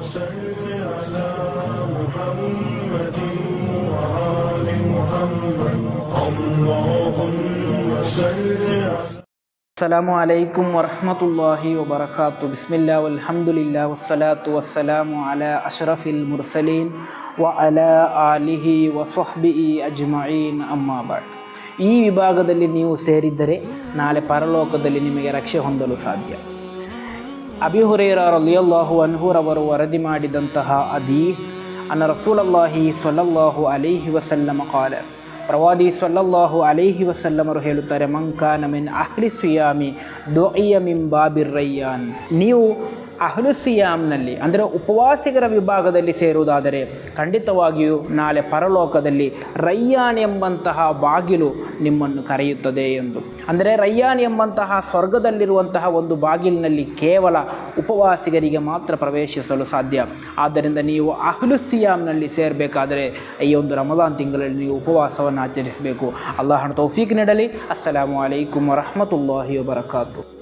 صل على محمد وآل محمد اللهم صل على ಅಸ್ಸಲಾಮು ಅಲೈಕುಂ ವರಹಮತುಲ್ಲಾಹಿ ವಬರಕಾತು. ಬಿಸ್ಮಿಲ್ಲಾ ವಲ್ಹಮ್ದುಲಿಲ್ಲಾ ವಸ್ಸಲಾತು ವಸ್ಸಲಾಮು ಅಲಾ ಅಶ್ರಫಿಲ್ ಮುರ್ಸಲೀನ್ ವ ಅಲಾ ಆಲಿಹಿ ವಸ್ವಹ್ಬಿಹಿ ಅಜ್ಮഈನ್ ಅಮ್ಮಾ ಬಅದ್. ಈ ವಿಭಾಗದಲ್ಲಿ ನೀವು ಸೇರಿದ್ದರೆ ನಾಳೆ ಪರಲೋಕದಲ್ಲಿ ನಿಮಗೆ ರಕ್ಷೆ ಹೊಂದಲು ಸಾಧ್ಯ. ಅಬೀ ಹುರೈರಾ ರಲಿಯಲ್ಲಾಹು ಅನ್ಹು ರವರು ವರದಿ ಮಾಡಿದಂತಹ ಹದೀಸ್, ಅನ್ನ ರಸೂಲಲ್ಲಾಹಿ ಸ್ವಲ್ಲಲ್ಲಾಹು ಅಲೈಹಿ ವಸಲ್ಲಮ ಕಾಲ, ಪ್ರವಾದಿ ಸ್ವಲ್ಲಲ್ಲಾಹು ಅಲೈಹಿ ವಸಲ್ಲಮರು ಹೇಳುತ್ತಾರೆ, ಮಂಕಾನ ಮಿನ್ ಅಹ್ಲಿ ಸಿಯಾಮಿ ದುಇಯ ಮಿನ್ ಬಾಬಿರ್ ರಯ್ಯಾನ್. ನೀವು ಅಹ್ಲು ಸಿಯಾಮ್ನಲ್ಲಿ ಅಂದರೆ ಉಪವಾಸಿಗರ ವಿಭಾಗದಲ್ಲಿ ಸೇರುವುದಾದರೆ ಖಂಡಿತವಾಗಿಯೂ ನಾಳೆ ಪರಲೋಕದಲ್ಲಿ ರಯ್ಯಾನ್ ಎಂಬಂತಹ ಬಾಗಿಲು ನಿಮ್ಮನ್ನು ಕರೆಯುತ್ತದೆ ಎಂದು. ಅಂದರೆ ರಯ್ಯಾನ್ ಎಂಬಂತಹ ಸ್ವರ್ಗದಲ್ಲಿರುವಂತಹ ಒಂದು ಬಾಗಿಲಿನಲ್ಲಿ ಕೇವಲ ಉಪವಾಸಿಗರಿಗೆ ಮಾತ್ರ ಪ್ರವೇಶಿಸಲು ಸಾಧ್ಯ. ಆದ್ದರಿಂದ ನೀವು ಅಹ್ಲು ಸಿಯಾಮ್ನಲ್ಲಿ ಸೇರಬೇಕಾದರೆ ಈ ಒಂದು ರಮದಾನ್ ತಿಂಗಳಲ್ಲಿ ನೀವು ಉಪವಾಸವನ್ನು ಆಚರಿಸಬೇಕು. ಅಲ್ಲಾಹನ ತೌಫೀಕ್ ನೀಡಲಿ. ಅಸ್ಸಲಾಮು ಅಲೈಕುಂ ವರಹಮತುಲ್ಲಾಹಿ ವಬರಕಾತು.